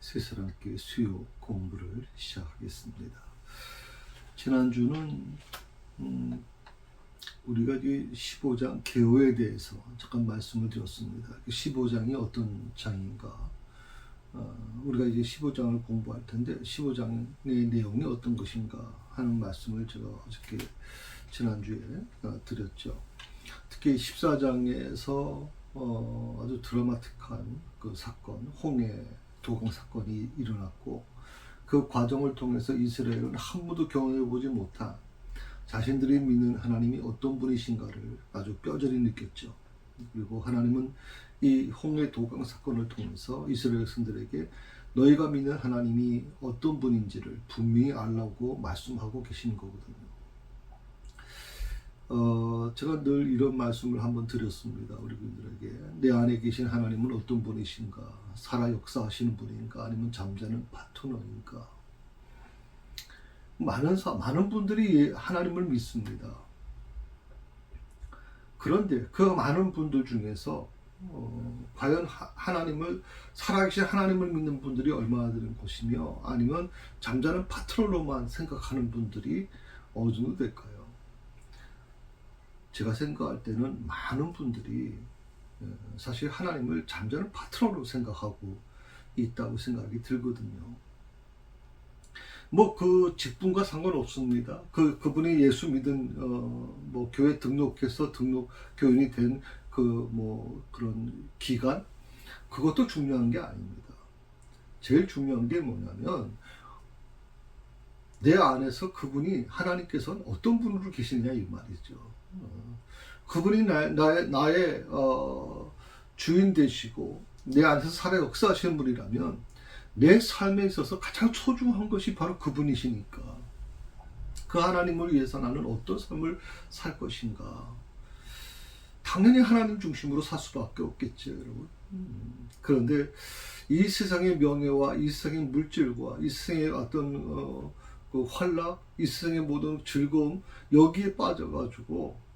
새사랑교회 수요 공부를 시작하겠습니다. 지난주는 우리가 이제 15장 개호에 대해서 잠깐 말씀을 드렸습니다. 15장이 어떤 장인가? 우리가 이제 15장을 공부할 텐데 15장의 내용이 어떤 것인가 하는 말씀을 제가 어저께 지난주에 드렸죠. 특히 14장에서 아주 드라마틱한 그 사건, 홍해 도강 사건이 일어났고, 그 과정을 통해서 이스라엘은 한 번도 경험해보지 못한 자신들이 믿는 하나님이 어떤 분이신가를 아주 뼈저리 느꼈죠. 그리고 하나님은 이 홍해 도강 사건을 통해서 이스라엘 백성들에게 너희가 믿는 하나님이 어떤 분인지를 분명히 알라고 말씀하고 계시는 거거든요. 제가 늘 이런 말씀을 한번 드렸습니다. 우리 분들에게. 내 안에 계신 하나님은 어떤 분이신가? 살아 역사하시는 분인가? 아니면 잠자는 파트너인가? 많은 분들이 하나님을 믿습니다. 그런데 그 많은 분들 중에서 과연 하나님을, 살아계신 하나님을 믿는 분들이 얼마나 되는 것이며, 아니면 잠자는 파트너로만 생각하는 분들이 어느 정도 될까요? 제가 생각할 때는 많은 분들이 사실 하나님을 잠자는 파트너로 생각하고 있다고 생각이 들거든요. 뭐 그 직분과 상관없습니다. 그분이 예수 믿은 뭐 교회 등록해서 등록 교인이 된 그런 기간, 그것도 중요한 게 아닙니다. 제일 중요한 게 뭐냐면 내 안에서 그분이, 하나님께서는 어떤 분으로 계시느냐 이 말이죠. 그분이 나의 주인 되시고 내 안에서 살아 역사하시는 분이라면 내 삶에 있어서 가장 소중한 것이 바로 그분이시니까 그 하나님을 위해서 나는 어떤 삶을 살 것인가. 당연히 하나님 중심으로 살 수밖에 없겠죠, 여러분. 그런데 이 세상의 명예와 이 세상의 물질과 이 세상의 어떤 그 환락, 이 세상의 모든 즐거움, 여기에 빠져가지고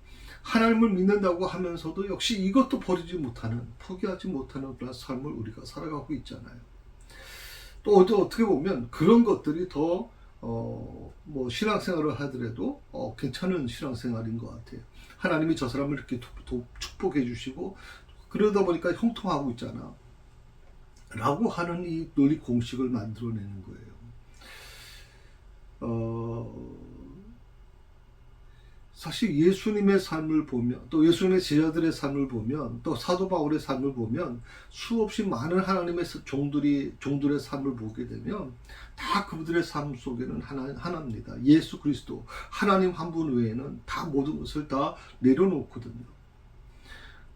하나님을 믿는다고 하면서도 역시 이것도 버리지 못하는, 포기하지 못하는 그런 삶을 우리가 살아가고 있잖아요. 또 어떻게 보면 그런 것들이 더 뭐 신앙생활을 하더라도 괜찮은 신앙생활인 것 같아요. 하나님이 저 사람을 이렇게 축복해 주시고 그러다 보니까 형통하고 있잖아 라고 하는 이 논리 공식을 만들어내는 거예요. 사실 예수님의 삶을 보면, 또 예수님의 제자들의 삶을 보면, 또 사도 바울의 삶을 보면 수없이 많은 하나님의 종들의 삶을 보게 되면 다 그분들의 삶 속에는 하나입니다. 예수 그리스도, 하나님 한 분 외에는 다 모든 것을 다 내려놓거든요.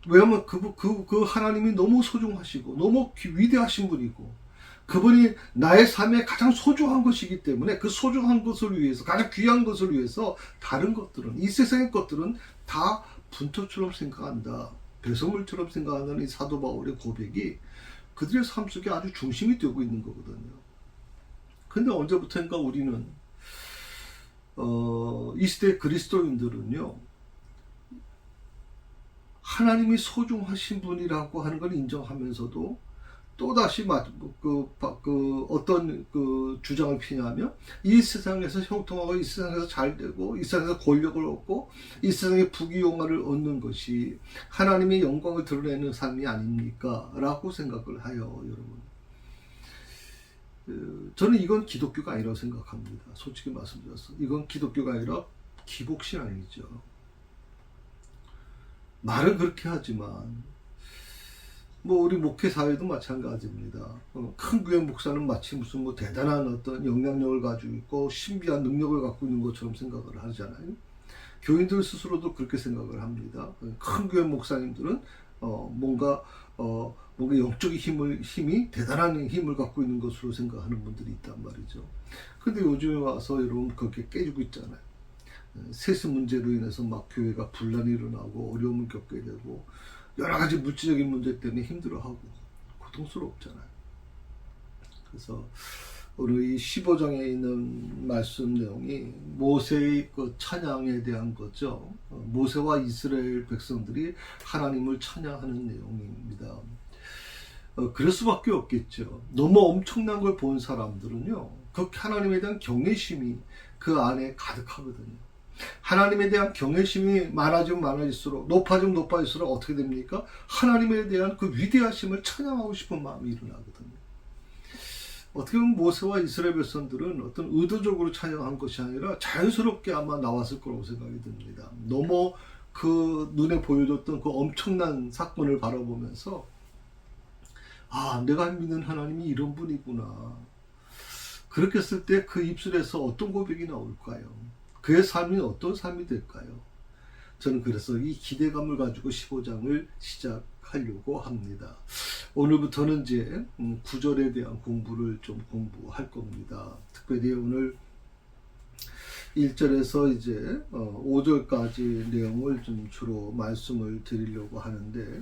왜냐하면 그 하나님이 너무 소중하시고 너무 위대하신 분이고, 그분이 나의 삶에 가장 소중한 것이기 때문에 그 소중한 것을 위해서, 가장 귀한 것을 위해서 다른 것들은, 이 세상의 것들은 다 분토처럼 생각한다, 배설물처럼 생각하는 이 사도 바울의 고백이 그들의 삶 속에 아주 중심이 되고 있는 거거든요. 근데 언제부터인가 우리는 이 시대 그리스도인들은요, 하나님이 소중하신 분이라고 하는 걸 인정하면서도 또다시 어떤 주장을 피냐면, 이 세상에서 형통하고 이 세상에서 잘되고 이 세상에서 권력을 얻고 이 세상의 부귀영화를 얻는 것이 하나님의 영광을 드러내는 삶이 아닙니까? 라고 생각을 해요, 여러분. 저는 이건 기독교가 아니라고 생각합니다. 솔직히 말씀드려서 이건 기독교가 아니라 기복신앙이죠. 말은 그렇게 하지만 뭐 우리 목회 사회도 마찬가지입니다. 큰 교회 목사는 마치 무슨 뭐 대단한 어떤 영향력을 가지고 있고 신비한 능력을 갖고 있는 것처럼 생각을 하잖아요. 교인들 스스로도 그렇게 생각을 합니다. 큰 교회 목사님들은 뭔가 영적인 힘이 대단한 힘을 갖고 있는 것으로 생각하는 분들이 있단 말이죠. 근데 요즘에 와서 여러분 그렇게 깨지고 있잖아요. 세습 문제로 인해서 막 교회가 분란이 일어나고 어려움을 겪게 되고 여러 가지 물질적인 문제 때문에 힘들어하고 고통스럽잖아요. 그래서 오늘 이 15장에 있는 말씀 내용이 모세의 그 찬양에 대한 거죠. 모세와 이스라엘 백성들이 하나님을 찬양하는 내용입니다. 그럴 수밖에 없겠죠. 너무 엄청난 걸 본 사람들은요, 그 하나님에 대한 경외심이 그 안에 가득하거든요. 하나님에 대한 경외심이 많아지면 많아질수록, 높아지면 높아질수록 어떻게 됩니까? 하나님에 대한 그 위대하심을 찬양하고 싶은 마음이 일어나거든요. 어떻게 보면 모세와 이스라엘 백성들은 어떤 의도적으로 찬양한 것이 아니라 자연스럽게 아마 나왔을 거라고 생각이 듭니다. 너무 그 눈에 보여줬던 그 엄청난 사건을 바라보면서, 아, 내가 믿는 하나님이 이런 분이구나. 그렇게 했을 때 그 입술에서 어떤 고백이 나올까요? 그의 삶이 어떤 삶이 될까요? 저는 그래서 이 기대감을 가지고 15장을 시작하려고 합니다. 오늘부터는 이제 9절에 대한 공부를 좀 공부할 겁니다. 특별히 오늘 1절에서 이제 5절까지 내용을 좀 주로 말씀을 드리려고 하는데,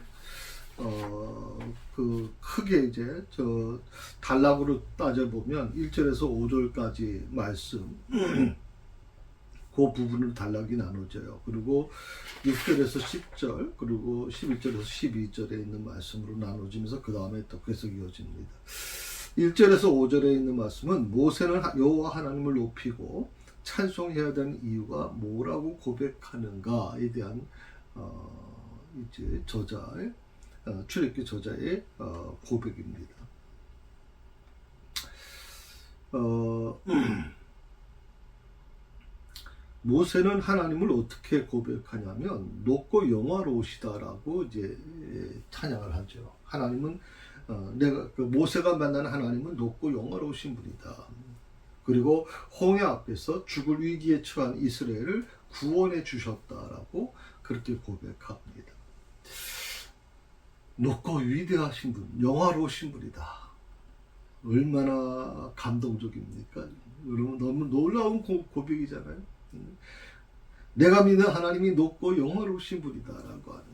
그 크게 이제 저 단락으로 따져보면 1절에서 5절까지 말씀 그 부분을 단락이 나눠져요. 그리고 6절에서 10절, 그리고 11절에서 12절에 있는 말씀으로 나눠지면서 그 다음에 또 계속 이어집니다. 1절에서 5절에 있는 말씀은 모세는 여호와 하나님을 높이고 찬송해야 되는 이유가 뭐라고 고백하는가에 대한 이제 저자의 출애굽기 저자의 고백입니다. 모세는 하나님을 어떻게 고백하냐면 높고 영화로우시다라고 이제 찬양을 하죠. 하나님은 내가 모세가 만난 하나님은 높고 영화로우신 분이다. 그리고 홍해 앞에서 죽을 위기에 처한 이스라엘을 구원해 주셨다라고 그렇게 고백합니다. 높고 위대하신 분, 영화로우신 분이다. 얼마나 감동적입니까? 여러분, 너무 놀라운 고백이잖아요. 내가 믿는 하나님이 높고 영화로우신 분이다라고 하는.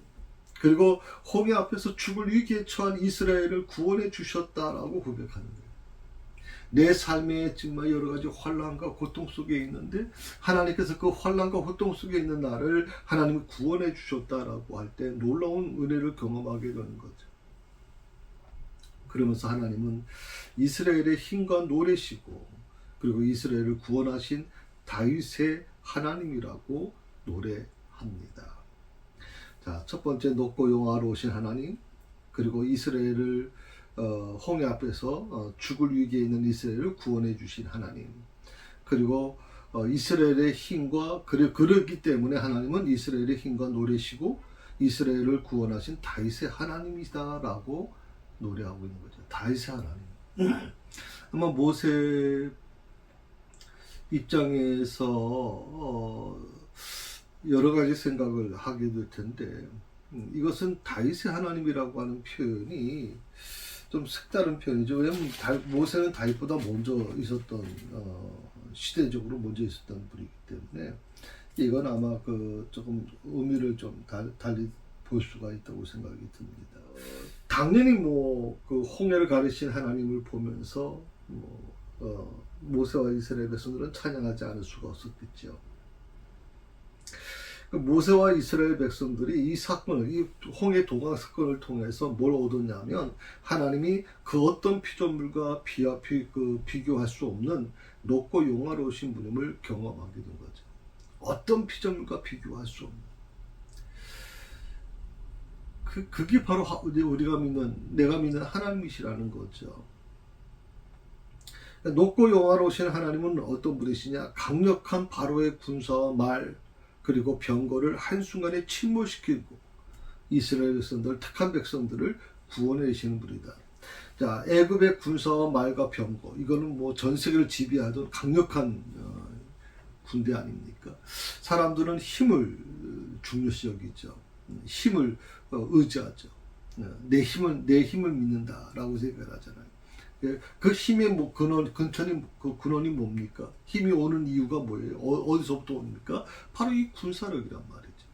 그리고 홍해 앞에서 죽을 위기에 처한 이스라엘을 구원해 주셨다라고 고백하는 거예요. 내 삶에 정말 여러 가지 환난과 고통 속에 있는데 하나님께서 그 환난과 고통 속에 있는 나를 하나님이 구원해 주셨다라고 할 때 놀라운 은혜를 경험하게 되는 거죠. 그러면서 하나님은 이스라엘의 힘과 노래시고, 그리고 이스라엘을 구원하신 다윗의 하나님이라고 노래합니다. 자, 첫 번째 높고 영화로우신 하나님, 그리고 이스라엘을 홍해 앞에서 죽을 위기에 있는 이스라엘을 구원해 주신 하나님, 그리고 이스라엘의 힘과 그렇기 때문에 하나님은 이스라엘의 힘과 노래시고 이스라엘을 구원하신 다윗의 하나님이다라고 노래하고 있는 거죠. 다윗의 하나님. 아마 모세 입장에서 여러 가지 생각을 하게 될 텐데, 이것은 다윗의 하나님이라고 하는 표현이 좀 색다른 표현이죠. 왜냐하면 모세는 다윗보다 먼저 있었던, 시대적으로 먼저 있었던 분이기 때문에 이건 아마 그 조금 의미를 좀 달리 볼 수가 있다고 생각이 듭니다. 당연히 그 홍해를 가르신 하나님을 보면서 모세와 이스라엘 백성들은 찬양하지 않을 수가 없었겠죠. 모세와 이스라엘 백성들이 이 사건을, 이 홍해 동강 사건을 통해서 뭘 얻었냐면, 하나님이 그 어떤 피조물과 비교할 수 없는 높고 영화로우신 분임을 경험하게 된 거죠. 어떤 피조물과 비교할 수 없는. 그게 바로 우리가 내가 믿는 하나님이시라는 거죠. 높고 영화로우신 하나님은 어떤 분이시냐? 강력한 바로의 군사와 말, 그리고 병거를 한순간에 침몰시키고 이스라엘 백성들, 택한 백성들을 구원해내시는 분이다. 자, 애굽의 군사와 말과 병거, 이거는 전 세계를 지배하던 강력한 군대 아닙니까? 사람들은 힘을 중요시 여기죠. 힘을 의지하죠. 내 힘을 믿는다라고 생각을 하잖아요. 그 힘의 근원이 뭡니까? 힘이 오는 이유가 뭐예요? 어디서부터 옵니까? 바로 이 군사력이란 말이죠.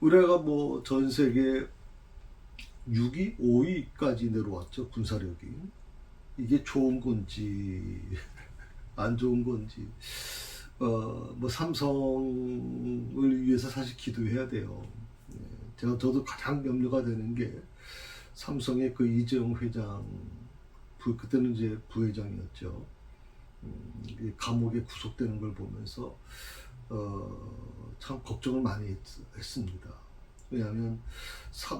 우리가 전 세계 6위, 5위까지 내려왔죠, 군사력이. 이게 좋은 건지 안 좋은 건지. 삼성을 위해서 사실 기도해야 돼요. 저도 가장 염려가 되는 게, 삼성의 그 이재용 회장, 그때는 이제 부회장이었죠. 감옥에 구속되는 걸 보면서 참 걱정을 많이 했습니다. 왜냐하면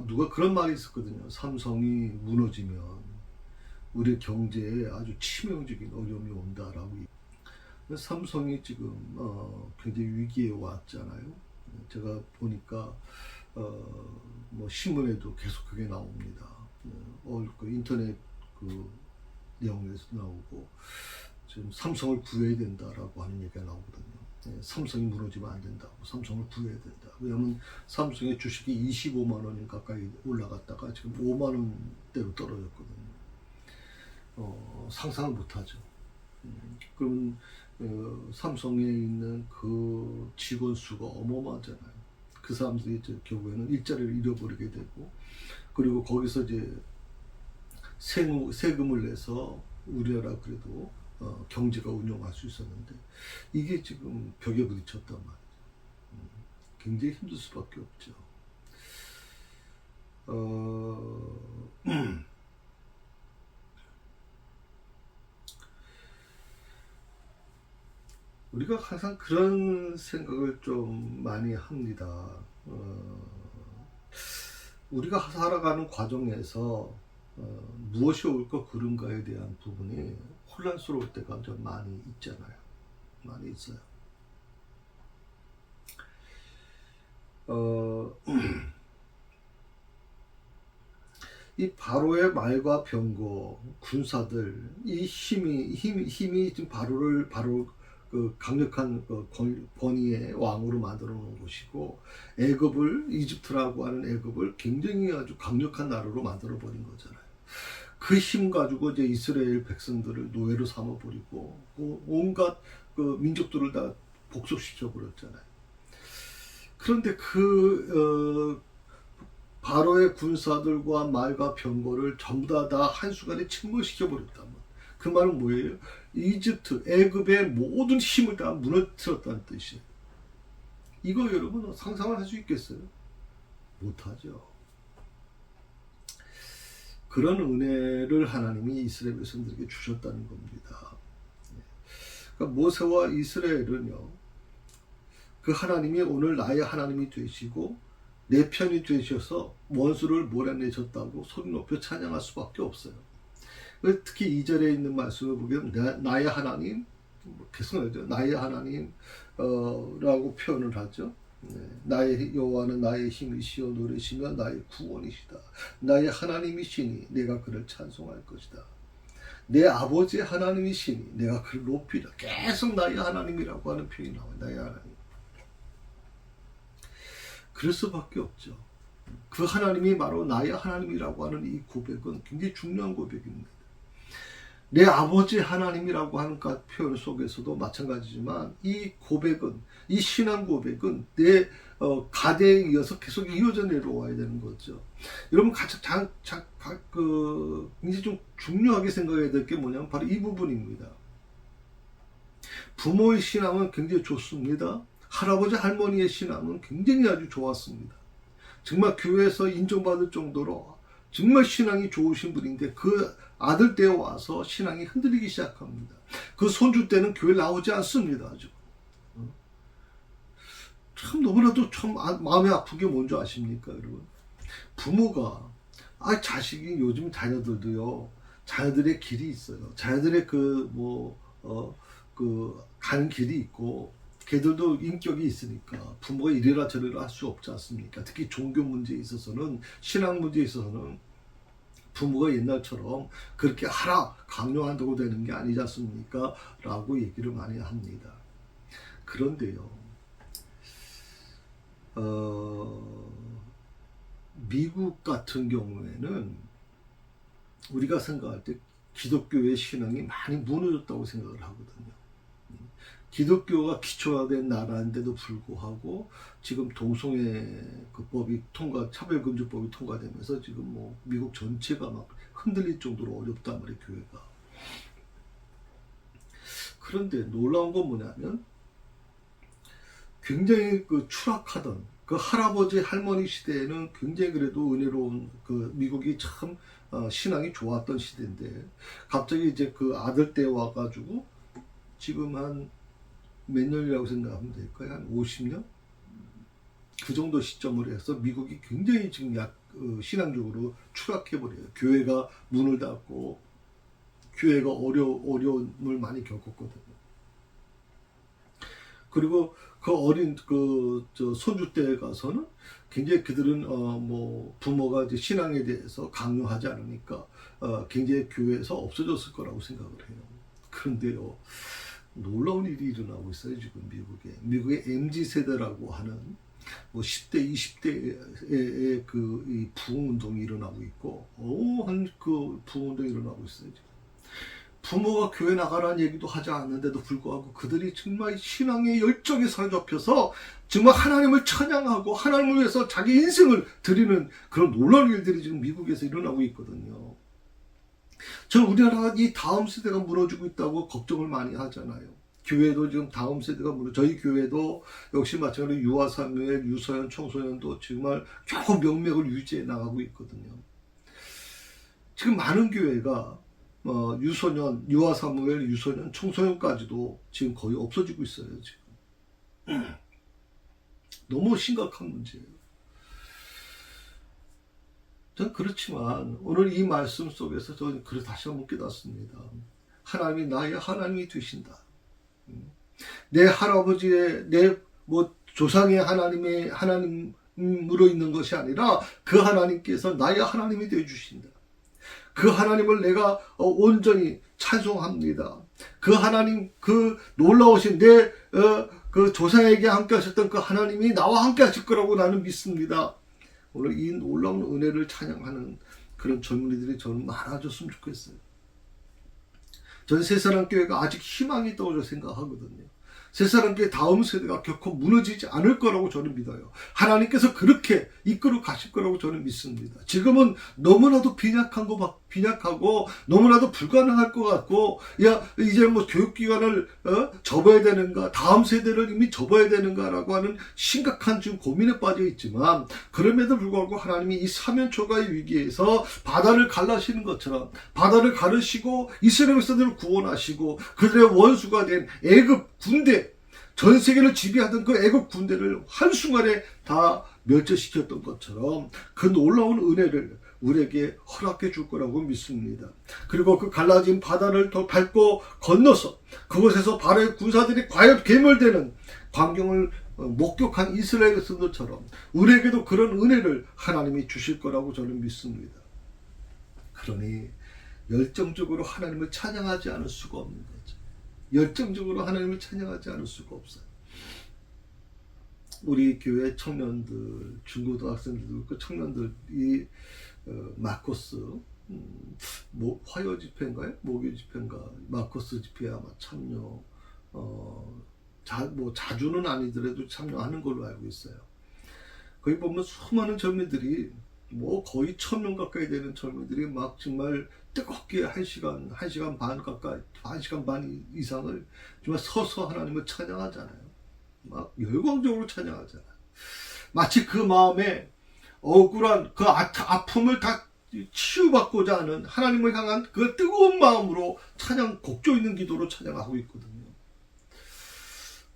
누가 그런 말이 있었거든요. 삼성이 무너지면 우리 경제에 아주 치명적인 어려움이 온다라고. 삼성이 지금 굉장히 위기에 왔잖아요. 제가 보니까 뭐 신문에도 계속 그게 나옵니다. 그 인터넷 그 내용에서 나오고 지금 삼성을 구해야 된다라고 하는 얘기가 나오거든요. 삼성이 무너지면 안 된다고, 삼성을 구해야 된다. 왜냐하면 삼성의 주식이 25만 원 가까이 올라갔다가 지금 5만 원대로 떨어졌거든요. 상상을 못하죠. 그러면 삼성에 있는 그 직원 수가 어마어마하잖아요. 그 사람들이 이제 결국에는 일자리를 잃어버리게 되고, 그리고 거기서 이제 세금을 내서 우리나라 그래도 경제가 운영할 수 있었는데 이게 지금 벽에 부딪혔단 말이죠. 굉장히 힘들 수밖에 없죠. 우리가 항상 그런 생각을 좀 많이 합니다. 우리가 살아가는 과정에서 무엇이 옳고 그른가에 대한 부분이 혼란스러울 때가 좀 많이 있잖아요. 많이 있어요. 이 바로의 말과 병거, 군사들, 이 힘이 지금 바로 그 강력한 권위의 왕으로 만들어 놓은 곳이고, 이집트라고 하는 애굽을 굉장히 아주 강력한 나라로 만들어 버린 거잖아요. 그 힘 가지고 이제 이스라엘 백성들을 노예로 삼아 버리고 온갖 그 민족들을 다 복속시켜 버렸잖아요. 그런데 바로의 군사들과 말과 병거를 전부 다 한순간에 침몰시켜 버렸단 말이에요. 그 말은 뭐예요? 이집트, 애굽의 모든 힘을 다 무너뜨렸다는 뜻이에요. 이거 여러분 상상을 할 수 있겠어요? 못하죠. 그런 은혜를 하나님이 이스라엘 백성들에게 주셨다는 겁니다. 그러니까 모세와 이스라엘은요, 그 하나님이 오늘 나의 하나님이 되시고 내 편이 되셔서 원수를 몰아내셨다고 소리 높여 찬양할 수밖에 없어요. 특히 2절에 있는 말씀을 보면 나의 하나님, 계속 나오죠. 나의 하나님 라고 표현을 하죠. 나의 여호와는 나의 힘이시여 노래시며 나의 구원이시다. 나의 하나님이시니 내가 그를 찬송할 것이다. 내 아버지의 하나님이시니 내가 그를 높이다. 계속 나의 하나님이라고 하는 표현이 나와요. 나의 하나님. 그럴 수밖에 없죠. 그 하나님이 바로 나의 하나님이라고 하는 이 고백은 굉장히 중요한 고백입니다. 내 아버지 하나님이라고 하는 표현 속에서도 마찬가지지만 이 고백은, 이 신앙 고백은 내 가대에 이어서 계속 이어져 내려와야 되는 거죠. 여러분 굉장히 좀 중요하게 생각해야 될 게 뭐냐면 바로 이 부분입니다. 부모의 신앙은 굉장히 좋습니다. 할아버지 할머니의 신앙은 굉장히 아주 좋았습니다. 정말 교회에서 인정받을 정도로 정말 신앙이 좋으신 분인데 그 아들 때에 와서 신앙이 흔들리기 시작합니다. 그 손주 때는 교회 나오지 않습니다. 아주. 참 너무나도 참 마음이 아픈 게 뭔지 아십니까, 여러분? 부모가 자식이 요즘 자녀들도요, 자녀들의 길이 있어요. 자녀들의 가는 길이 있고, 걔들도 인격이 있으니까 부모가 이래라 저래라 할 수 없지 않습니까? 특히 종교 문제에 있어서는, 신앙 문제에 있어서는 부모가 옛날처럼 그렇게 하라 강요한다고 되는 게 아니지 않습니까? 라고 얘기를 많이 합니다. 그런데요, 미국 같은 경우에는 우리가 생각할 때 기독교의 신앙이 많이 무너졌다고 생각을 하거든요. 기독교가 기초화된 나라인데도 불구하고 지금 동성애 차별금지법이 통과되면서 지금 미국 전체가 막 흔들릴 정도로 어렵단 말이에요, 교회가. 그런데 놀라운 건 뭐냐면 굉장히 추락하던 그 할아버지 할머니 시대에는 굉장히 그래도 은혜로운 그 미국이 참 신앙이 좋았던 시대인데 갑자기 이제 그 아들 때 와가지고 지금 한 몇 년이라고 생각하면 될까요? 한 50년? 그 정도 시점을 해서 미국이 굉장히 지금 신앙적으로 추락해버려요. 교회가 문을 닫고 교회가 어려움을 많이 겪었거든요. 그리고 그 어린 손주 때에 가서는 굉장히 그들은 뭐 부모가 이제 신앙에 대해서 강요하지 않으니까 굉장히 교회에서 없어졌을 거라고 생각을 해요. 그런데요, 놀라운 일이 일어나고 있어요. 지금 미국의 MZ 세대라고 하는 뭐 10대, 20대의 이 부흥운동이 일어나고 있고, 그 부흥운동이 일어나고 있어요. 지금. 부모가 교회 나가라는 얘기도 하지 않는데도 불구하고 그들이 정말 신앙의 열정에 사로잡혀서 정말 하나님을 찬양하고 하나님을 위해서 자기 인생을 드리는 그런 놀라운 일들이 지금 미국에서 일어나고 있거든요. 저는 우리나라가 이 다음 세대가 무너지고 있다고 걱정을 많이 하잖아요. 교회도 지금 다음 세대가 저희 교회도 역시 마찬가지로 유아 사무엘, 유소년, 청소년도 정말 겨우 명맥을 유지해 나가고 있거든요. 지금 많은 교회가 유소년, 유아 사무엘, 유소년, 청소년까지도 지금 거의 없어지고 있어요. 지금 너무 심각한 문제예요. 저는 그렇지만 오늘 이 말씀 속에서 저는 다시 한번 깨닫습니다. 하나님이 나의 하나님이 되신다. 내 할아버지의 내 조상의 하나님으로 있는 것이 아니라 그 하나님께서 나의 하나님이 되어 주신다. 그 하나님을 내가 온전히 찬송합니다. 그 하나님, 그 놀라우신 그 조상에게 함께 하셨던 그 하나님이 나와 함께 하실 거라고 나는 믿습니다. 오늘 이 놀라운 은혜를 찬양하는 그런 젊은이들이 저는 많아졌으면 좋겠어요. 저는 새사랑교회가 아직 희망이 있다고 생각하거든요. 새사랑교회 다음 세대가 결코 무너지지 않을 거라고 저는 믿어요. 하나님께서 그렇게 이끌어 가실 거라고 저는 믿습니다. 지금은 너무나도 빈약하고 너무나도 불가능할 것 같고, 이제 교육기관을 접어야 되는가, 다음 세대를 이미 접어야 되는가라고 하는 심각한 지금 고민에 빠져 있지만, 그럼에도 불구하고 하나님이 이 사면초가의 위기에서 바다를 갈라시는 것처럼 바다를 가르시고 이스라엘 백성들을 구원하시고 그들의 원수가 된 애굽 군대, 전 세계를 지배하던 그 애국 군대를 한순간에 다 멸절시켰던 것처럼 그 놀라운 은혜를 우리에게 허락해 줄 거라고 믿습니다. 그리고 그 갈라진 바다를 더 밟고 건너서 그곳에서 바로의 군사들이 과연 괴멸되는 광경을 목격한 이스라엘 백성들처럼 우리에게도 그런 은혜를 하나님이 주실 거라고 저는 믿습니다. 그러니 열정적으로 하나님을 찬양하지 않을 수가 없는 거죠. 열정적으로 하나님을 찬양하지 않을 수가 없어요. 우리 교회 청년들, 중고등학생들도 그 청년들이 마커스 화요 집회인가요? 목요 집회인가? 마커스 집회에 아마 참여 자주는 아니더라도 참여하는 걸로 알고 있어요. 거기 보면 수많은 젊은이들이 거의 1000명 가까이 되는 젊은이들이 막 정말 뜨겁게 1시간 반 가까이, 1시간 반 이상을 정말 서서 하나님을 찬양하잖아요. 막 열광적으로 찬양하잖아요. 마치 그 마음에 억울한 그 아픔을 다 치유받고자 하는 하나님을 향한 그 뜨거운 마음으로 곡조 있는 기도로 찬양하고 있거든요.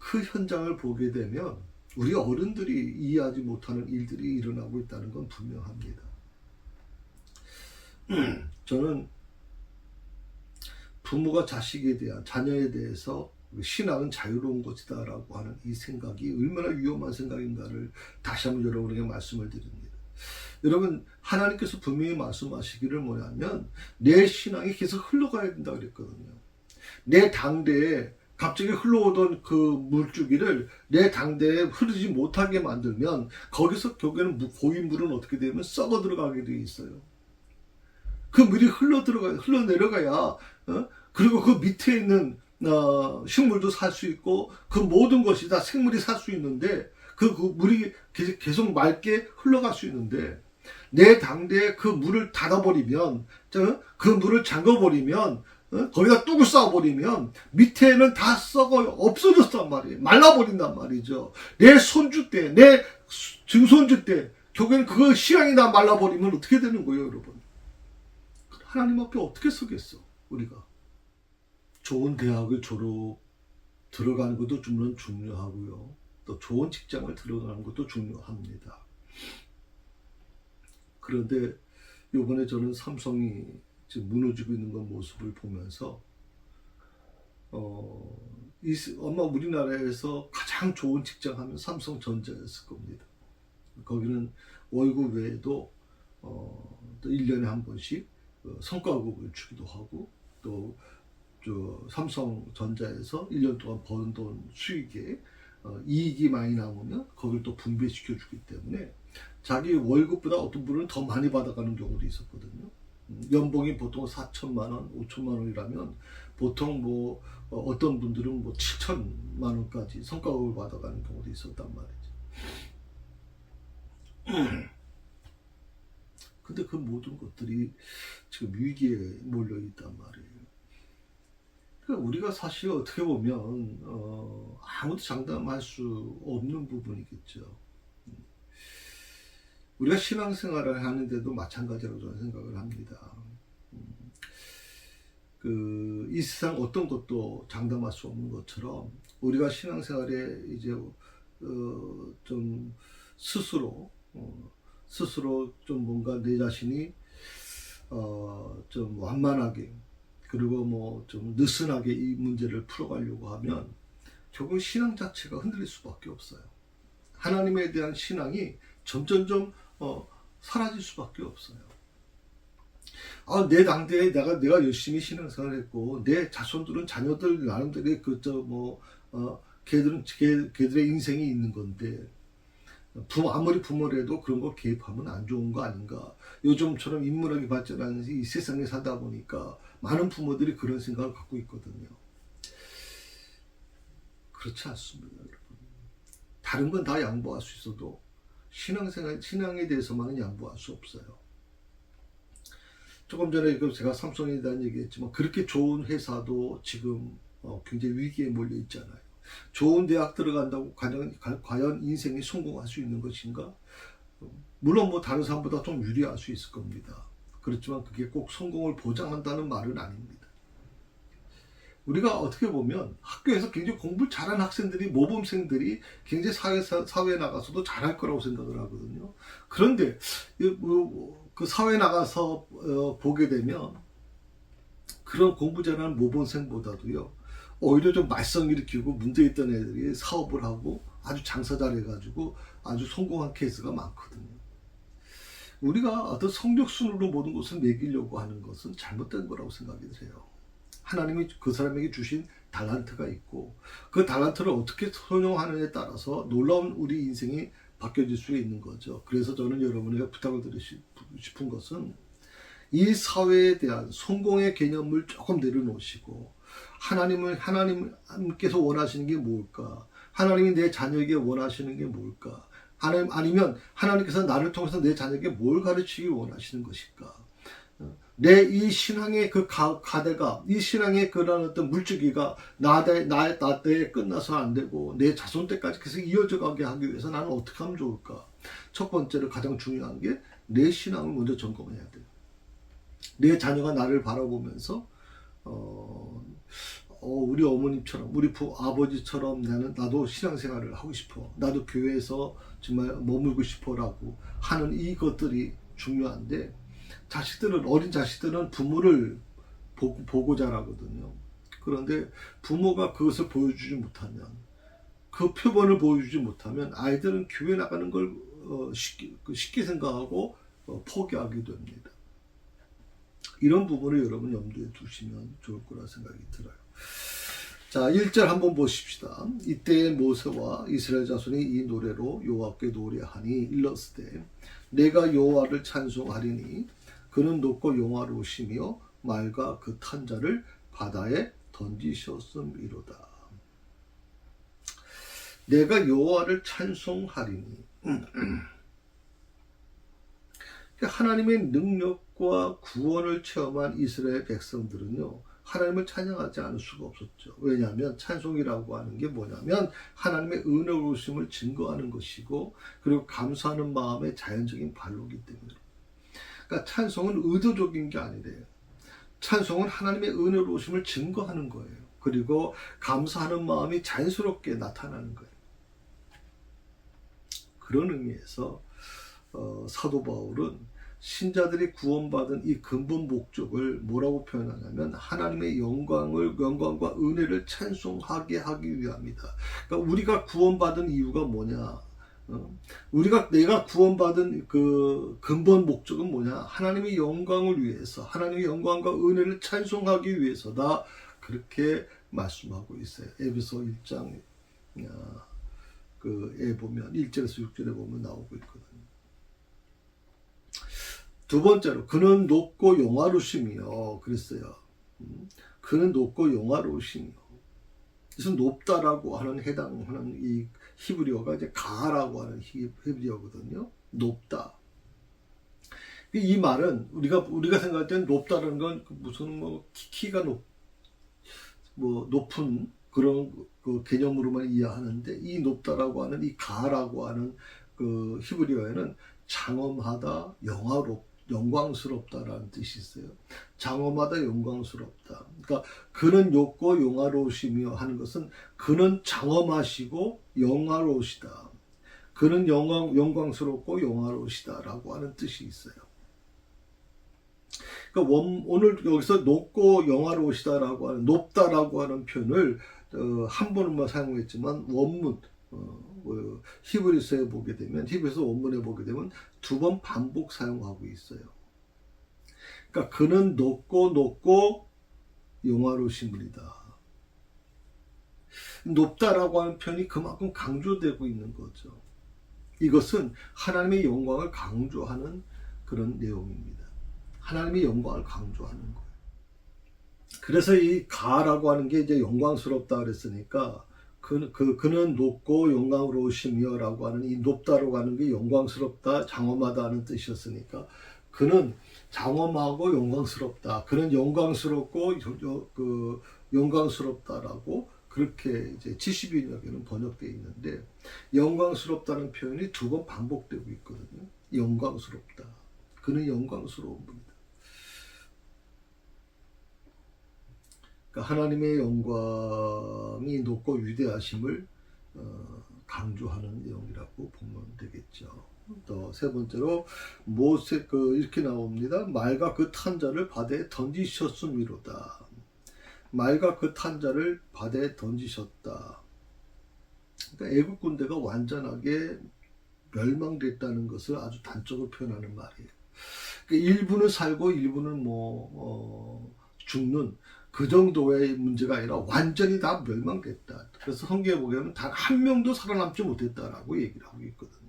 그 현장을 보게 되면 우리 어른들이 이해하지 못하는 일들이 일어나고 있다는 건 분명합니다. 저는 부모가 자식에 대한, 자녀에 대해서 신앙은 자유로운 것이다 라고 하는 이 생각이 얼마나 위험한 생각인가를 다시 한번 여러분에게 말씀을 드립니다. 여러분, 하나님께서 분명히 말씀하시기를 뭐냐면 내 신앙이 계속 흘러가야 된다 그랬거든요. 내 당대에 갑자기 흘러오던 그 물줄기를 내 당대에 흐르지 못하게 만들면 거기서 결국에는 고인 물은 어떻게 되면 썩어 들어가게 돼 있어요. 그 물이 흘러내려가야 그리고 그 밑에 있는 식물도 살 수 있고 그 모든 것이 다 생물이 살 수 있는데 그 물이 계속 맑게 흘러갈 수 있는데 내 당대에 그 물을 닫아버리면, 그 물을 잠궈버리면, 거기다 뚝을 쌓아버리면 밑에는 다 썩어 없어졌단 말이에요. 말라버린단 말이죠. 내 손주 때, 내 증손주 때 결국에는 그 신앙이 다 말라버리면 어떻게 되는 거예요, 여러분? 하나님 앞에 어떻게 서겠어, 우리가? 좋은 대학을 들어가는 것도 물론 중요하고요. 또 좋은 직장을 들어가는 것도 중요합니다. 그런데 이번에 저는 삼성이 지금 무너지고 있는 그 모습을 보면서 아마 우리나라에서 가장 좋은 직장 하면 삼성전자였을 겁니다. 거기는 월급 외에도 또 1년에 한 번씩 성과급을 주기도 하고 또 삼성전자에서 1년 동안 번 돈 수익에 이익이 많이 남으면 그걸 또 분배시켜 주기 때문에 자기 월급보다 어떤 분은 더 많이 받아가는 경우도 있었거든요. 연봉이 보통 4천만 원, 5천만 원이라면 보통 어떤 분들은 7천만 원까지 성과급을 받아가는 경우도 있었단 말이죠. 근데 그 모든 것들이 지금 위기에 몰려 있단 말이에요. 그러니까 우리가 사실 어떻게 보면 아무도 장담할 수 없는 부분이겠죠. 우리가 신앙생활을 하는데도 마찬가지라고 저는 생각을 합니다. 이 세상 어떤 것도 장담할 수 없는 것처럼 우리가 신앙생활에 이제 좀 스스로 좀 뭔가 내 자신이 좀 완만하게 그리고 좀 느슨하게 이 문제를 풀어가려고 하면 결국 신앙 자체가 흔들릴 수밖에 없어요. 하나님에 대한 신앙이 점점점 사라질 수밖에 없어요. 내 당대에 내가 열심히 신앙생활을 했고 내 자손들은 자녀들 나름대로 걔들의 인생이 있는 건데 아무리 부모래도 그런 거 개입하면 안 좋은 거 아닌가. 요즘처럼 인문학이 발전하는 이 세상에 살다 보니까 많은 부모들이 그런 생각을 갖고 있거든요. 그렇지 않습니다, 여러분. 다른 건 다 양보할 수 있어도 신앙에 대해서만은 양보할 수 없어요. 조금 전에 제가 삼성에 대한 얘기했지만 그렇게 좋은 회사도 지금 굉장히 위기에 몰려 있잖아요. 좋은 대학 들어간다고 과연 인생이 성공할 수 있는 것인가? 물론 다른 사람보다 좀 유리할 수 있을 겁니다. 그렇지만 그게 꼭 성공을 보장한다는 말은 아닙니다. 우리가 어떻게 보면 학교에서 굉장히 공부를 잘하는 학생들이 모범생들이 굉장히 사회에 나가서도 잘할 거라고 생각을 하거든요. 그런데 그 사회에 나가서 보게 되면 그런 공부 잘하는 모범생보다도요 오히려 좀 말썽 일으키고 문제있던 애들이 사업을 하고 아주 장사 잘해가지고 아주 성공한 케이스가 많거든요. 우리가 어떤 성적순으로 모든 것을 매기려고 하는 것은 잘못된 거라고 생각이 돼요. 하나님이 그 사람에게 주신 달란트가 있고 그 달란트를 어떻게 선용하느냐에 따라서 놀라운 우리 인생이 바뀌어질 수 있는 거죠. 그래서 저는 여러분에게 부탁을 드리고 싶은 것은 이 사회에 대한 성공의 개념을 조금 내려놓으시고 하나님께서 원하시는 게 뭘까? 하나님이 내 자녀에게 원하시는 게 뭘까? 아니면 하나님께서 나를 통해서 내 자녀에게 뭘 가르치기 원하시는 것일까? 내 이 신앙의 그 가대가 이 신앙의 그런 어떤 물주기가 나의 때에 끝나서 안 되고 내 자손 때까지 계속 이어져 가게 하기 위해서 나는 어떻게 하면 좋을까? 첫 번째로 가장 중요한 게 내 신앙을 먼저 점검해야 돼요. 내 자녀가 나를 바라보면서 우리 어머님처럼 우리 아버지처럼 나도 신앙생활을 하고 싶어. 나도 교회에서 정말 머물고 싶어라고 하는 이것들이 중요한데 어린 자식들은 부모를 보고 자라거든요. 그런데 부모가 그것을 보여주지 못하면 그 표본을 보여주지 못하면 아이들은 교회 나가는 걸 쉽게 생각하고 포기하게 됩니다. 이런 부분을 여러분 염두에 두시면 좋을 거라 생각이 들어요. 자, 1절 한번 보십시다. 이때 모세와 이스라엘 자손이 이 노래로 여호와께 노래하니 일렀으되 내가 여호와를 찬송하리니 그는 높고 영화로우시며 말과 그 탄 자를 바다에 던지셨음이로다. 내가 여호와를 찬송하리니 하나님의 능력과 구원을 체험한 이스라엘 백성들은요 하나님을 찬양하지 않을 수가 없었죠. 왜냐하면 찬송이라고 하는 게 뭐냐면 하나님의 은혜로우심을 증거하는 것이고 그리고 감사하는 마음의 자연적인 발로기 때문에. 그러니까 찬송은 의도적인 게 아니래요. 찬송은 하나님의 은혜로우심을 증거하는 거예요. 그리고 감사하는 마음이 자연스럽게 나타나는 거예요. 그런 의미에서 사도 바울은 신자들이 구원받은 이 근본 목적을 뭐라고 표현하냐면 하나님의 영광과 은혜를 찬송하게 하기 위함이다. 그러니까 우리가 구원받은 이유가 뭐냐? 내가 구원받은 그 근본 목적은 뭐냐? 하나님의 영광을 위해서, 하나님의 영광과 은혜를 찬송하기 위해서다. 그렇게 말씀하고 있어요. 에베소 1장 그에 보면 1절에서 6절에 보면 나오고 있거든요. 두 번째로 그는 높고 영화로우시며 그랬어요. 그는 높고 영화로우시며 그래서 높다라고 하는 해당하는 이 히브리어가 이제 가라고 하는 히브리어거든요. 높다. 이 말은 우리가 생각할 때는 높다라는 건 무슨 뭐 키가 높은 그런 그 개념으로만 이해하는데 이 높다라고 하는 이 가라고 하는 그 히브리어에는 장엄하다, 영광스럽다라는 뜻이 있어요. 장엄하다, 영광스럽다. 그러니까 그는 높고 영화로우시며 하는 것은 그는 장엄하시고 영화로우시다. 그는 영광스럽고 영화로우시다라고 하는 뜻이 있어요. 그러니까 오늘 여기서 높고 영화로우시다라고 하는 높다라고 하는 표현을 한 번만 사용했지만 원문 히브리서에 보게 되면 히브리서 원문에 보게 되면 두 번 반복 사용하고 있어요. 그러니까 그는 높고 영화로우신 분이다. 높다라고 하는 표현이 그만큼 강조되고 있는 거죠. 이것은 하나님의 영광을 강조하는 그런 내용입니다. 하나님의 영광을 강조하는 거예요. 그래서 이 가라고 하는 게 이제 영광스럽다 그랬으니까 그는 높고 영광으로우시며 라고 하는 이 높다라고 하는 게 영광스럽다, 장엄하다 하는 뜻이었으니까 그는 장엄하고 영광스럽다. 그는 영광스럽고 영광스럽다라고 그렇게 이제 70인역에는 번역되어 있는데 영광스럽다는 표현이 두 번 반복되고 있거든요. 영광스럽다. 그는 영광스러운 분이다. 그러니까 하나님의 영광이 높고 위대하심을 강조하는 내용이라고 보면 되겠죠. 또 세 번째로 모세 이렇게 나옵니다. 말과 그 탄자를 바다에 던지셨음이로다. 말과 그 탄자를 바다에 던지셨다. 그러니까 애국 군대가 완전하게 멸망됐다는 것을 아주 단적으로 표현하는 말이에요. 그러니까 일부는 살고 일부는 죽는 그 정도의 문제가 아니라 완전히 다 멸망됐다. 그래서 성경에 보면 단 한 명도 살아남지 못했다라고 얘기를 하고 있거든요.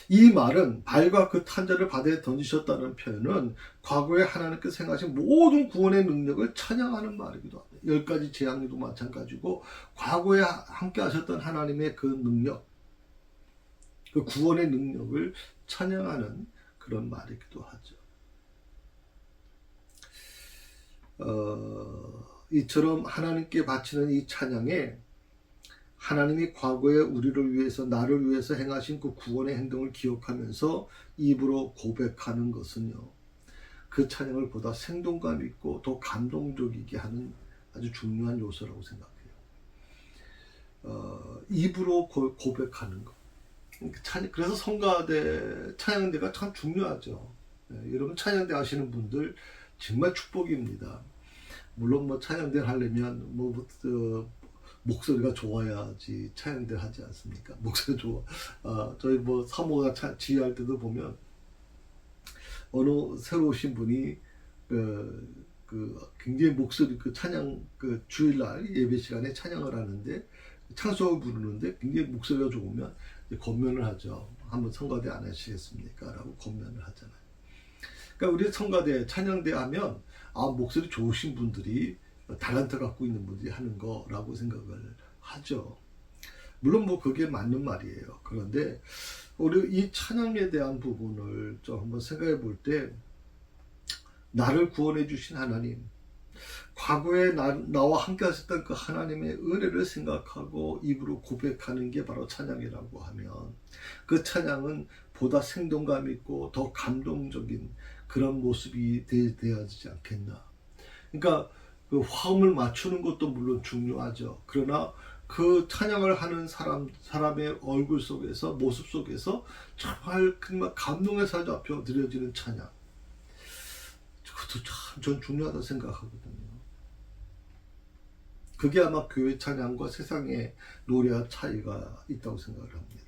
이 말은 발과 그 탄자를 바다에 던지셨다는 표현은 과거에 하나님께서 행하신 모든 구원의 능력을 찬양하는 말이기도 합니다. 10가지 재앙도 마찬가지고 과거에 함께 하셨던 하나님의 그 능력, 그 구원의 능력을 찬양하는 그런 말이기도 하죠. 이처럼 하나님께 바치는 이 찬양에 하나님이 과거에 우리를 위해서 나를 위해서 행하신 그 구원의 행동을 기억하면서 입으로 고백하는 것은요, 그 찬양을 보다 생동감 있고 더 감동적이게 하는 아주 중요한 요소라고 생각해요. 입으로 고백하는 것. 그래서 성가대 찬양대가 참 중요하죠. 여러분 찬양대 하시는 분들 정말 축복입니다. 물론 찬양대를 하려면 목소리가 좋아야지 찬양대를 하지 않습니까? 목소리 좋아. 저희 사모가 지휘할 때도 보면 어느 새로 오신 분이 굉장히 목소리 찬양 주일날 예배 시간에 찬양을 하는데 찬송을 부르는데 굉장히 목소리가 좋으면 권면을 하죠. 한번 성가대 안 하시겠습니까? 라고 권면을 하잖아요. 그러니까 우리 성가대 찬양대 하면 목소리 좋으신 분들이 달란트 갖고 있는 분들이 하는 거라고 생각을 하죠. 물론 그게 맞는 말이에요. 그런데 우리 이 찬양에 대한 부분을 좀 한번 생각해 볼 때 나를 구원해 주신 하나님, 과거에 나와 함께 하셨던 그 하나님의 은혜를 생각하고 입으로 고백하는 게 바로 찬양이라고 하면, 그 찬양은 보다 생동감 있고 더 감동적인 그런 모습이 되어지지 않겠나. 그러니까 그 화음을 맞추는 것도 물론 중요하죠. 그러나 그 찬양을 하는 사람의 얼굴 속에서, 모습 속에서 정말 감동의 사자표 드려지는 찬양, 그것도 참 전 중요하다 생각하거든요. 그게 아마 교회 찬양과 세상의 노래와 차이가 있다고 생각을 합니다.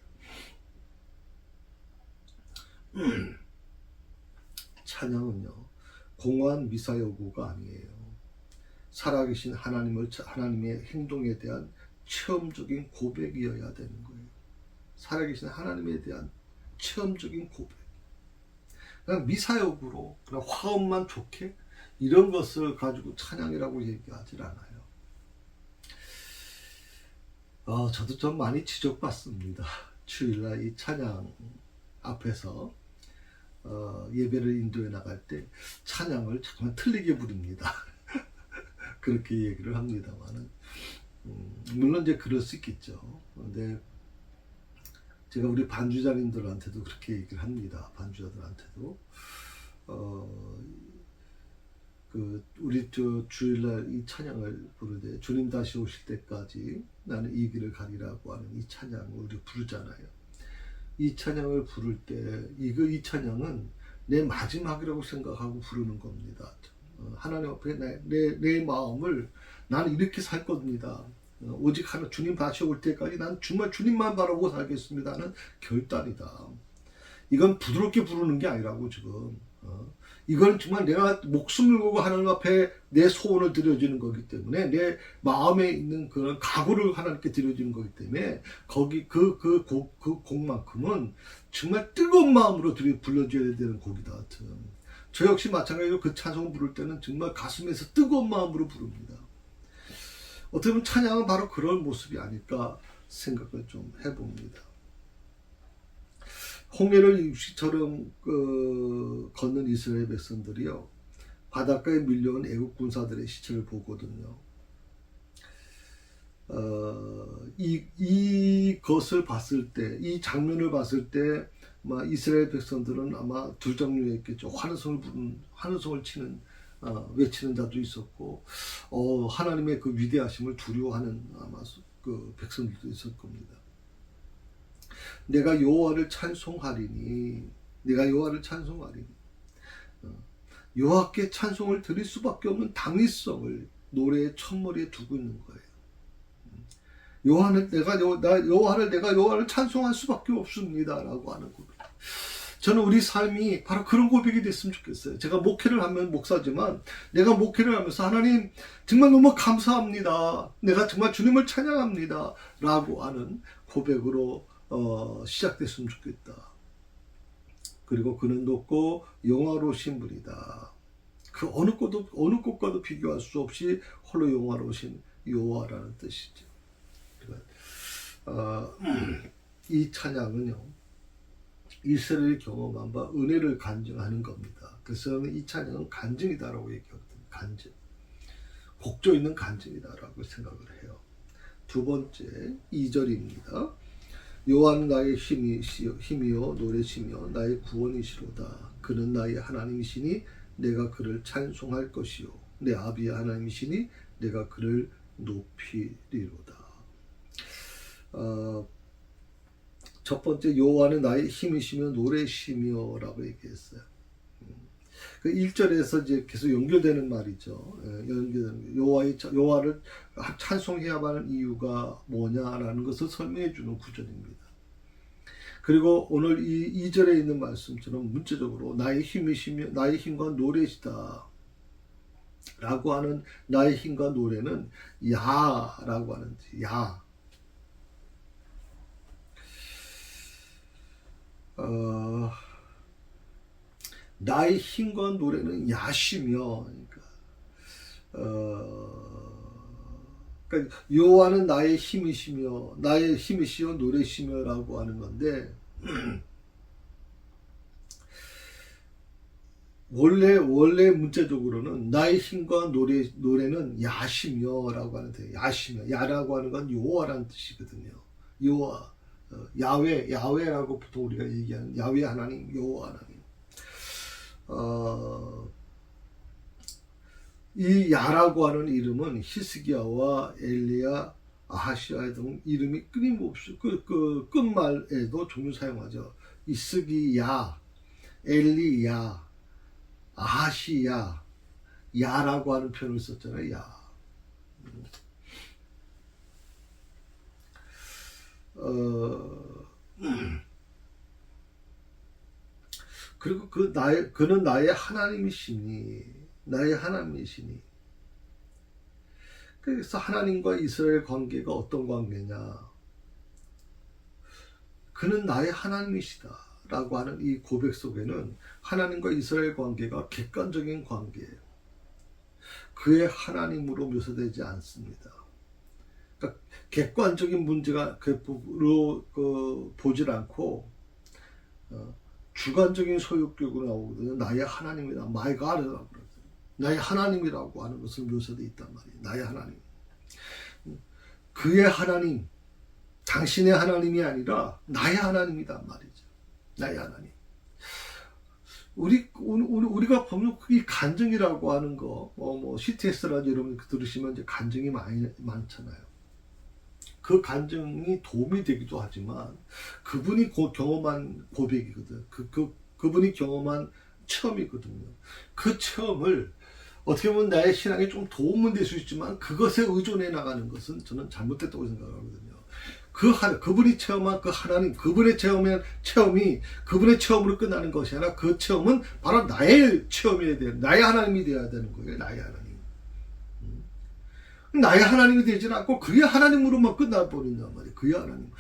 찬양은요, 공허한 미사 여구가 아니에요. 살아계신 하나님의 행동에 대한 체험적인 고백이어야 되는 거예요. 살아계신 하나님에 대한 체험적인 고백. 그냥 미사역으로 그냥 화음만 좋게 이런 것을 가지고 찬양이라고 얘기하지 않아요. 저도 좀 많이 지적받습니다. 주일날 이 찬양 앞에서 예배를 인도해 나갈 때 찬양을 잠깐 틀리게 부릅니다. 그렇게 얘기를 합니다만은, 물론 이제 그럴 수 있겠죠. 근데 제가 우리 반주자님들한테도 그렇게 얘기를 합니다. 반주자들한테도 우리 주일날 이 찬양을 부르되 주님 다시 오실 때까지 나는 이 길을 가리라고 하는 이 찬양을 우리 부르잖아요. 이 찬양을 부를 때 이 찬양은 내 마지막이라고 생각하고 부르는 겁니다. 하나님 앞에 내 마음을 나는 이렇게 살 겁니다. 오직 하나 주님 다시 올 때까지 난 정말 주님만 바라보고 살겠습니다 하는 결단이다. 이건 부드럽게 부르는 게 아니라고 지금. 이건 정말 내가 목숨을 걸고 하나님 앞에 내 소원을 드려지는 거기 때문에, 내 마음에 있는 그런 각오를 하나님께 드려지는 거기 때문에, 거기 그 곡만큼은 정말 뜨거운 마음으로 불러줘야 되는 곡이다. 저 역시 마찬가지로 그 찬송을 부를 때는 정말 가슴에서 뜨거운 마음으로 부릅니다. 어떻게 보면 찬양은 바로 그런 모습이 아닐까 생각을 좀 해봅니다. 홍해를 육식처럼 걷는 이스라엘 백성들이요, 바닷가에 밀려온 애국 군사들의 시체를 보거든요. 이것을 봤을 때, 이 장면을 봤을 때 이스라엘 백성들은 아마 두 종류였겠죠. 환호성을 치는, 외치는 자도 있었고, 하나님의 그 위대하심을 두려워하는 아마 그 백성들도 있을 겁니다. 내가 여호와를 찬송하리니, 여호와께 찬송을 드릴 수밖에 없는 당위성을 노래의 첫머리에 두고 있는 거예요. 여호와를 찬송할 수밖에 없습니다라고 하는 겁니다. 저는 우리 삶이 바로 그런 고백이 됐으면 좋겠어요. 제가 목회를 하면 목사지만, 내가 목회를 하면서 하나님 정말 너무 감사합니다, 내가 정말 주님을 찬양합니다 라고 하는 고백으로 시작됐으면 좋겠다. 그리고 그는 높고 영화로우신 분이다. 그 어느 것과도 비교할 수 없이 홀로 영화로우신 여호와라는 뜻이죠. 이 찬양은요, 이스라엘이 경험한 바 은혜를 간증하는 겁니다. 그래서 이 찬양은 간증이다라고 얘기하거든요. 간증, 곡조 있는 간증이다라고 생각을 해요. 두 번째 2절입니다. 여호와는 나의 힘이요 노래시며 나의 구원이시로다. 그는 나의 하나님이시니 내가 그를 찬송할 것이요 내 아비의 하나님이시니 내가 그를 높이리로다. 첫 번째, 여호와는 나의 힘이시며 노래시며 라고 얘기했어요. 그 1절에서 이제 계속 연결되는 말이죠. 여호와를 찬송해야만 하는 이유가 뭐냐라는 것을 설명해 주는 구절입니다. 그리고 오늘 이 2절에 있는 말씀처럼 문자적으로 나의 힘이시며 나의 힘과 노래시다 라고 하는 나의 힘과 노래는 야라고 하는 야. 나의 힘과 노래는 야시며, 그러니까 여호와는 나의 힘이시며 나의 힘이시여 노래시며라고 하는 건데, 원래 문자적으로는 나의 힘과 노래는 야시며라고 하는데, 야시며, 야라고 하는 건 여호와라는 뜻이거든요. 여호와, 야훼라고 보통 우리가 얘기하는 야훼 하나님, 여호와 하나님. 이 야라고 하는 이름은 히스기야와 엘리야, 아하시아 등 이름이 끊임없이 끝말에도 종류 사용하죠. 이스기야, 엘리야, 아하시야, 야라고 하는 표현을 썼잖아요. 야. 그리고 그는 나의 하나님이시니, 나의 하나님이시니. 그래서 하나님과 이스라엘 관계가 어떤 관계냐? 그는 나의 하나님이시다 라고 하는 이 고백 속에는 하나님과 이스라엘 관계가 객관적인 관계예요. 그의 하나님으로 묘사되지 않습니다. 그러니까 객관적인 문제가 보질 않고 주관적인 소유격으로 나오거든요. 나의 하나님이다, my God이라고 그러죠. 나의 하나님이라고 하는 것을 묘사되어 있단 말이에요. 나의 하나님. 그의 하나님, 당신의 하나님이 아니라 나의 하나님이란 말이죠. 나의 하나님. 우리가 보면 이 간증이라고 하는 거, CTS라도 여러분 들으시면 이제 간증이 많잖아요. 그 간증이 도움이 되기도 하지만 그분이 경험한 고백이거든. 그분이 경험한 체험이거든요. 그 체험을 어떻게 보면 나의 신앙에 좀 도움은 될 수 있지만 그것에 의존해 나가는 것은 저는 잘못됐다고 생각하거든요. 그분이 체험한 그 하나님, 그분의 체험이 그분의 체험으로 끝나는 것이 아니라 그 체험은 바로 나의 체험이어야 돼요. 나의 하나님이 되어야 되는 거예요. 나의 하나님. 나의 하나님이 되지 않고 그의 하나님으로만 끝나버린단 말이에요. 그의 하나님.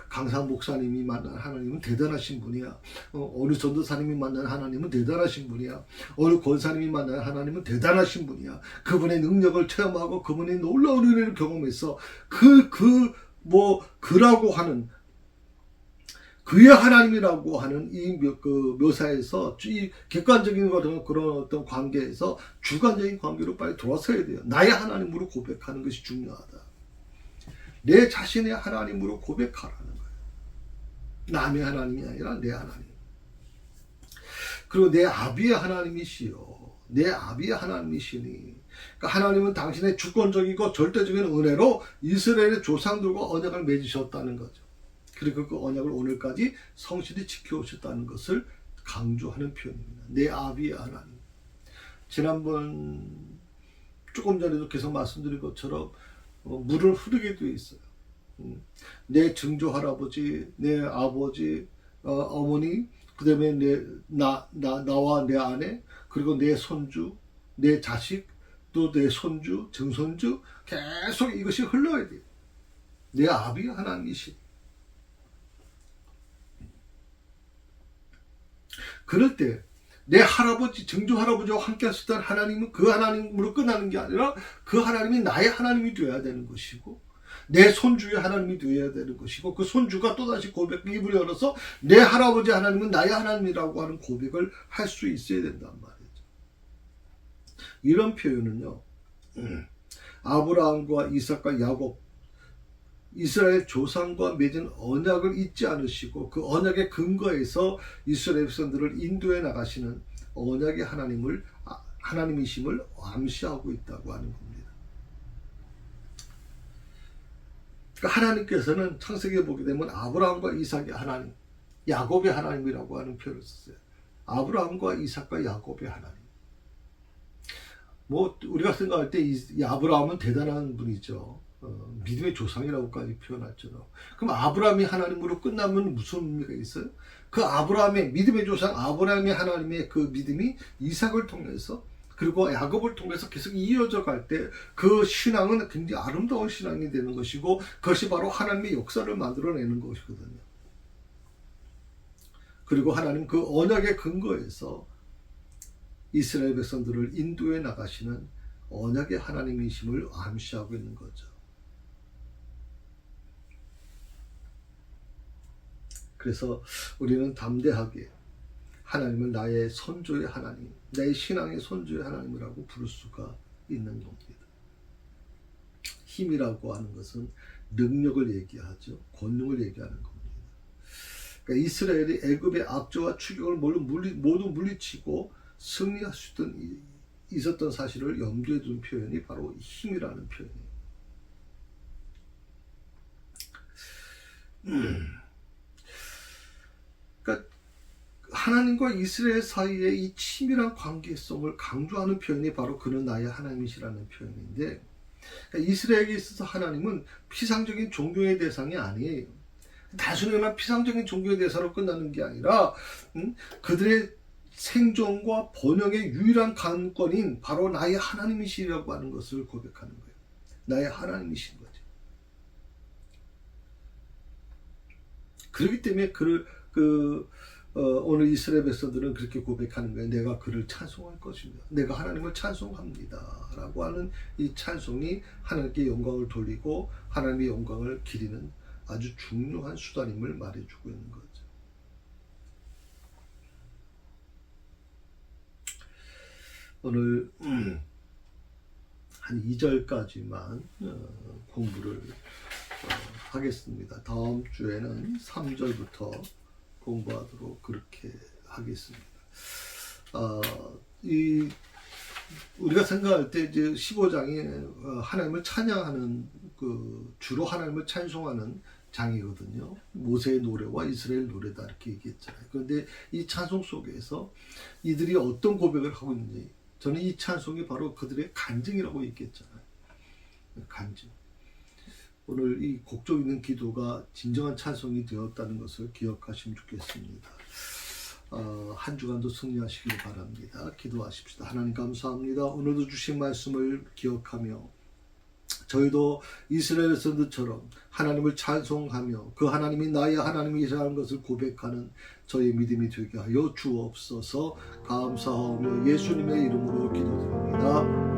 강상 목사님이 만난 하나님은 대단하신 분이야. 어느 전도사님이 만난 하나님은 대단하신 분이야. 어느 권사님이 만난 하나님은 대단하신 분이야. 그분의 능력을 체험하고 그분의 놀라운 은혜를 경험해서 그라고 하는 그의 하나님이라고 하는 이 묘사에서 이 객관적인 그런 어떤 관계에서 주관적인 관계로 빨리 돌아서야 돼요. 나의 하나님으로 고백하는 것이 중요하다. 내 자신의 하나님으로 고백하라는 거예요. 남의 하나님이 아니라 내 하나님. 그리고 내 아비의 하나님이시요. 내 아비의 하나님이시니. 그러니까 하나님은 당신의 주권적이고 절대적인 은혜로 이스라엘의 조상들과 언약을 맺으셨다는 거죠. 그리고 그 언약을 오늘까지 성실히 지켜오셨다는 것을 강조하는 표현입니다. 내 아비의 하나님. 지난번 조금 전에도 계속 말씀드린 것처럼 물을 흐르게 되어 있어요. 내 증조 할아버지, 내 아버지, 어머니, 그 다음에 나와 내 아내, 그리고 내 손주, 내 자식, 또 내 손주, 증손주, 계속 이것이 흘러야 돼요. 내 아비 하나님이시. 그럴 때 내 할아버지, 증조 할아버지와 함께 하셨던 하나님은 그 하나님으로 끝나는 게 아니라 그 하나님이 나의 하나님이 되어야 되는 것이고 내 손주의 하나님이 되어야 되는 것이고 그 손주가 또다시 입을 열어서 내 할아버지 하나님은 나의 하나님이라고 하는 고백을 할 수 있어야 된단 말이죠. 이런 표현은요. 아브라함과 이삭과 야곱 이스라엘 조상과 맺은 언약을 잊지 않으시고 그 언약의 근거에서 이스라엘 백성들을 인도해 나가시는 언약의 하나님이심을 암시하고 있다고 하는 겁니다. 그러니까 하나님께서는 창세기에 보게 되면 아브라함과 이삭의 하나님, 야곱의 하나님이라고 하는 표현을 썼어요. 아브라함과 이삭과 야곱의 하나님. 우리가 생각할 때 이 아브라함은 대단한 분이죠. 믿음의 조상이라고까지 표현했잖아요. 그럼 아브라함이 하나님으로 끝나면 무슨 의미가 있어요? 그 아브라함의 믿음의 조상 아브라함의 하나님의 그 믿음이 이삭을 통해서 그리고 야곱을 통해서 계속 이어져 갈 때 그 신앙은 굉장히 아름다운 신앙이 되는 것이고 그것이 바로 하나님의 역사를 만들어내는 것이거든요. 그리고 하나님 그 언약의 근거에서 이스라엘 백성들을 인도해 나가시는 언약의 하나님이심을 암시하고 있는 거죠. 그래서 우리는 담대하게 하나님을 나의 선조의 하나님, 내 신앙의 선조의 하나님이라고 부를 수가 있는 겁니다. 힘이라고 하는 것은 능력을 얘기하죠. 권능을 얘기하는 겁니다. 그러니까 이스라엘이 애굽의 압제와 추격을 모두 물리치고 승리할 수 있었던 사실을 염두에 둔 표현이 바로 힘이라는 표현이에요. 그러니까 하나님과 이스라엘 사이의 이 친밀한 관계성을 강조하는 표현이 바로 그는 나의 하나님이시라는 표현인데, 그러니까 이스라엘에 있어서 하나님은 피상적인 존경의 대상이 아니에요. 단순히만 피상적인 존경의 대상으로 끝나는 게 아니라 그들의 생존과 번영의 유일한 강권인 바로 나의 하나님이시라고 하는 것을 고백하는 거예요. 나의 하나님이신 거죠. 그렇기 때문에 오늘 이스라엘 백성들은 그렇게 고백하는 거예요. 내가 그를 찬송할 것입니다. 내가 하나님을 찬송합니다. 라고 하는 이 찬송이 하나님께 영광을 돌리고 하나님의 영광을 기리는 아주 중요한 수단임을 말해주고 있는 거죠. 오늘 한 2절까지만 공부를 하겠습니다. 다음 주에는 3절부터 공부하도록 그렇게 하겠습니다. 우리가 생각할 때 이제 15장이 하나님을 찬양하는 주로 하나님을 찬송하는 장이거든요. 모세의 노래와 이스라엘 노래다 이렇게 얘기했잖아요. 그런데 이 찬송 속에서 이들이 어떤 고백을 하고 있는지, 저는 이 찬송이 바로 그들의 간증이라고 얘기했잖아요. 간증. 오늘 이 곡조 있는 기도가 진정한 찬송이 되었다는 것을 기억하시면 좋겠습니다. 한 주간도 승리하시길 바랍니다. 기도하십시다. 하나님 감사합니다. 오늘도 주신 말씀을 기억하며 저희도 이스라엘 백성들처럼 하나님을 찬송하며 그 하나님이 나의 하나님이시라는 것을 고백하는 저희 믿음이 되게 하여 주옵소서. 감사하며 예수님의 이름으로 기도드립니다.